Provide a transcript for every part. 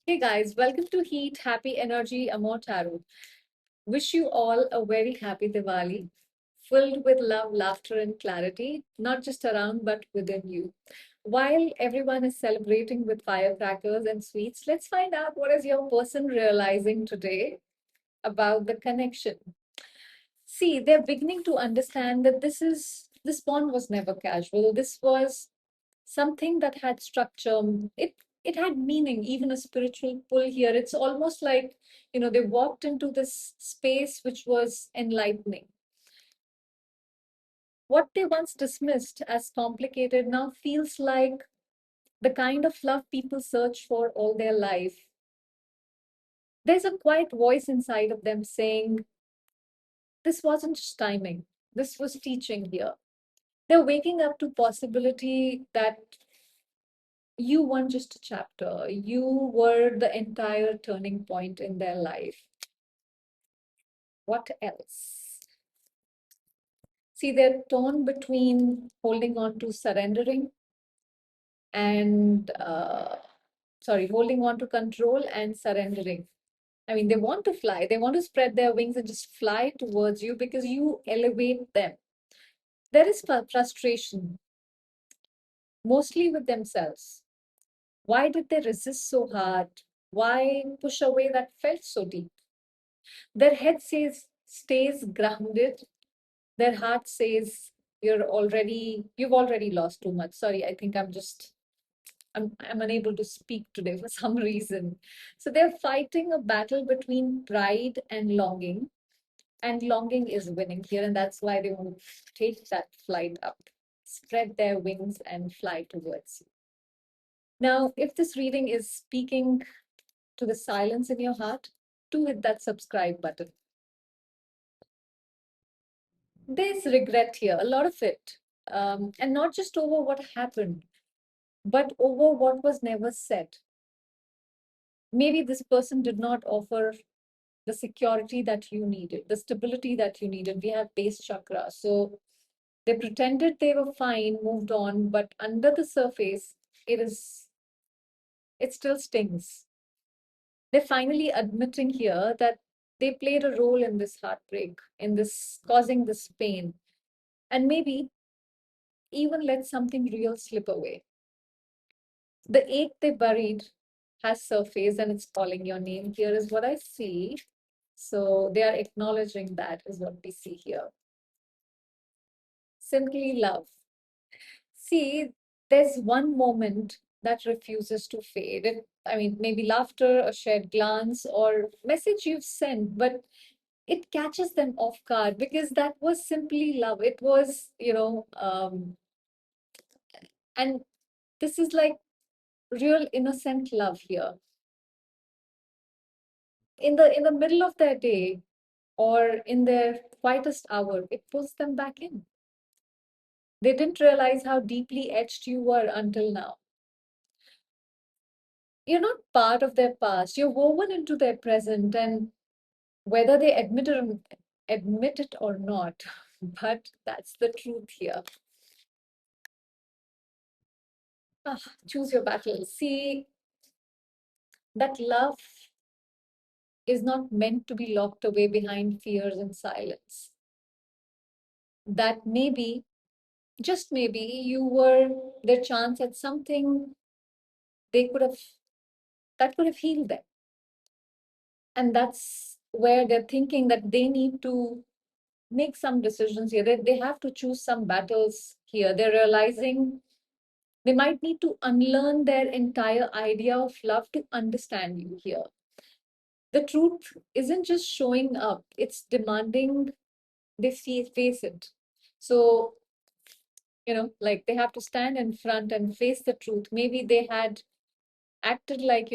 Hey guys, welcome to Heat Happy Energy Amor Tarot. Wish you all a very happy Diwali, filled with love, laughter, and clarity, not just around but within you. While everyone is celebrating with firecrackers and sweets, let's find out what is your person realizing today about the connection. See, they're beginning to understand that this bond was never casual. This was something that had structure. It had meaning, even a spiritual pull here. It's almost like, they walked into this space which was enlightening. What they once dismissed as complicated now feels like the kind of love people search for all their life. There's a quiet voice inside of them saying, this wasn't just timing, this was teaching here. They're waking up to possibility that you weren't just a chapter, you were the entire turning point in their life. What else? See, they're torn between holding on to surrendering and, holding on to control and surrendering. I mean, they want to fly, they want to spread their wings and just fly towards you because you elevate them. There is frustration, mostly with themselves. Why did they resist so hard? Why push away that felt so deep? Their head says stays grounded. Their heart says you've already lost too much. Sorry, I think I'm unable to speak today for some reason. So they're fighting a battle between pride and longing is winning here, and that's why they want to take that flight up, spread their wings and fly towards you. Now, if this reading is speaking to the silence in your heart, do hit that subscribe button. There's regret here, a lot of it. And not just over what happened, but over what was never said. Maybe this person did not offer the security that you needed, the stability that you needed. We have base chakra. So they pretended they were fine, moved on, but under the surface, it still stings. They're finally admitting here that they played a role in this heartbreak, in this causing this pain, and maybe even let something real slip away. The ache they buried has surfaced and it's calling your name. Here is what I see. So they are acknowledging that is what we see here. Simply love. See, there's one moment that refuses to fade. I mean, maybe laughter, a shared glance, or message you've sent, but it catches them off guard because that was simply love. It was, and this is like real innocent love here. In the middle of their day or in their quietest hour, it pulls them back in. They didn't realize how deeply etched you were until now. You're not part of their past, you're woven into their present, and whether they admit it or not, but that's the truth here. Choose your battle. See, that love is not meant to be locked away behind fears and silence. That maybe, just maybe, you were their chance at something they could have that could have healed them. And that's where they're thinking that they need to make some decisions here. They have to choose some battles here. They're realizing they might need to unlearn their entire idea of love to understand you here. The truth isn't just showing up, it's demanding they face it. So, like they have to stand in front and face the truth. Maybe they had acted like,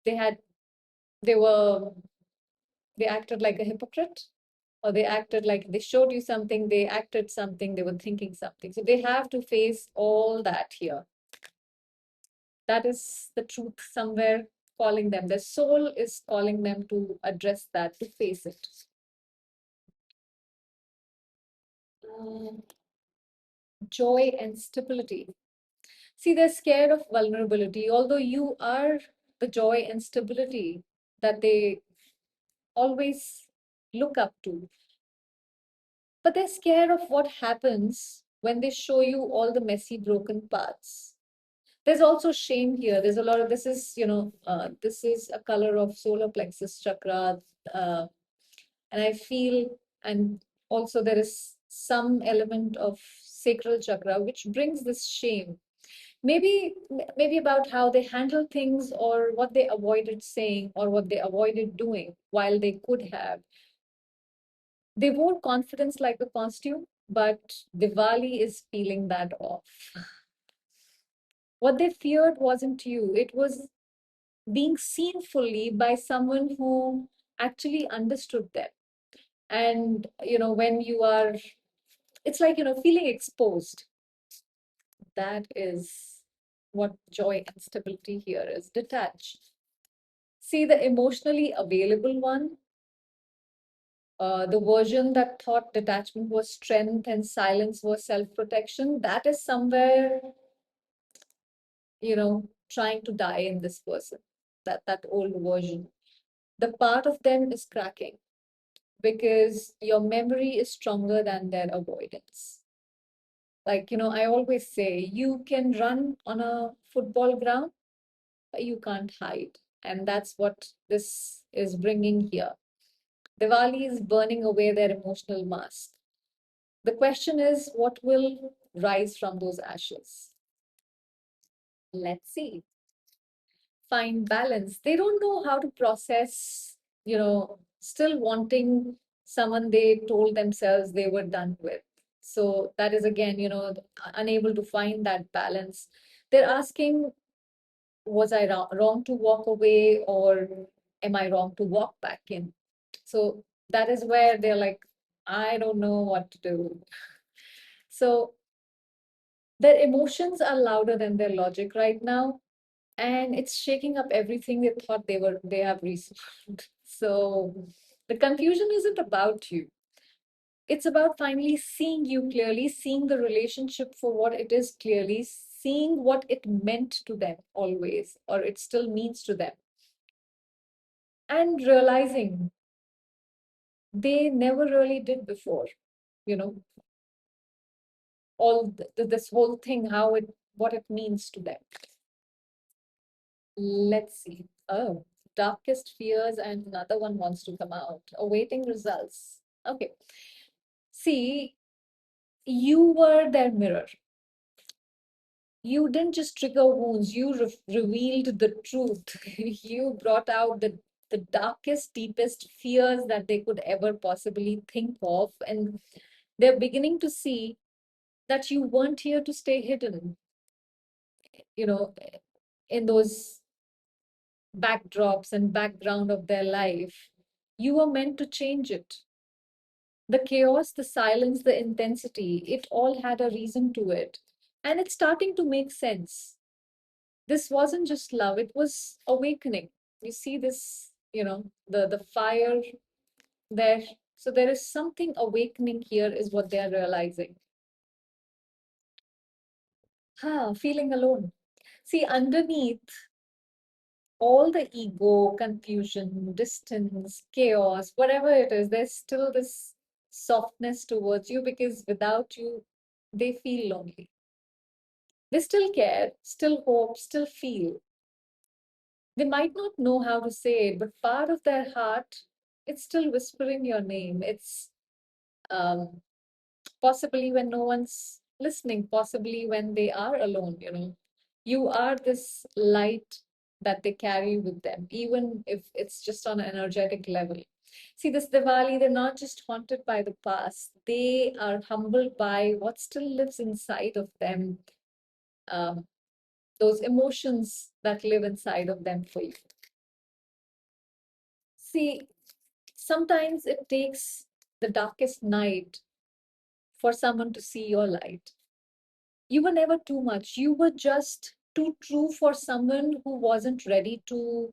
they had, they were, they acted like a hypocrite, or they acted like they showed you something, they acted something, they were thinking something. So they have to face all that here. That is the truth somewhere calling them. Their soul is calling them to address that, to face it. Joy and stability. See, they're scared of vulnerability. Although you are the joy and stability that they always look up to. But they're scared of what happens when they show you all the messy, broken parts. There's also shame here. There's a lot of this is, this is a color of solar plexus chakra. Uh, and I feel, and also there is some element of sacral chakra, which brings this shame. Maybe about how they handle things or what they avoided saying or what they avoided doing while they could have. They wore confidence like a costume, but Diwali is peeling that off. What they feared wasn't you, it was being seen fully by someone who actually understood them. And, when you are, it's like, feeling exposed. That is what joy and stability here is detached. See, the emotionally available one, the version that thought detachment was strength and silence was self-protection, that is somewhere, trying to die in this person, that old version. The part of them is cracking because your memory is stronger than their avoidance. Like, I always say, you can run on a football ground, but you can't hide. And that's what this is bringing here. Diwali is burning away their emotional mask. The question is, what will rise from those ashes? Let's see. Find balance. They don't know how to process, still wanting someone they told themselves they were done with. So that is again, unable to find that balance. They're asking, was I wrong to walk away or am I wrong to walk back in? So that is where they're like, I don't know what to do. So their emotions are louder than their logic right now, and it's shaking up everything they thought they have resolved. So the confusion isn't about you. It's about finally seeing you clearly, seeing the relationship for what it is clearly, seeing what it meant to them always, or it still means to them, and realizing they never really did before, you know, this whole thing, what it means to them. Let's see. Oh, darkest fears, and another one wants to come out. Awaiting results. Okay. See, you were their mirror. You didn't just trigger wounds, you revealed the truth. You brought out the darkest, deepest fears that they could ever possibly think of. And they're beginning to see that you weren't here to stay hidden, you know, in those backdrops and background of their life. You were meant to change it. The chaos, the silence, the intensity, it all had a reason to it. And it's starting to make sense. This wasn't just love, it was awakening. You see this, the fire there. So there is something awakening here, is what they are realizing. Feeling alone. See, underneath all the ego, confusion, distance, chaos, whatever it is, there's still this softness towards you because without you, they feel lonely. They still care, still hope, still feel. They might not know how to say it, but part of their heart, it's still whispering your name. It's um, possibly when no one's listening, possibly when they are alone, You are this light that they carry with them, even if it's just on an energetic level. See, this Diwali, they're not just haunted by the past, they are humbled by what still lives inside of them, um, those emotions that live inside of them for you. See, sometimes it takes the darkest night for someone to see your light. You were never too much. You were just too true for someone who wasn't ready to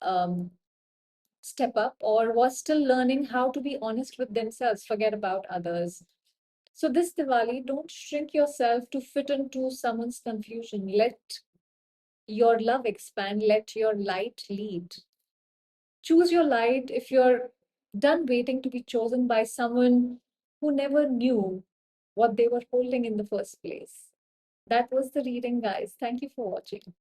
um, step up or was still learning how to be honest with themselves, forget about others. So, this Diwali, don't shrink yourself to fit into someone's confusion. your love expand, let your light lead. Choose your light if you're done waiting to be chosen by someone who never knew what they were holding in the first place. That was the reading, guys. Thank you for watching.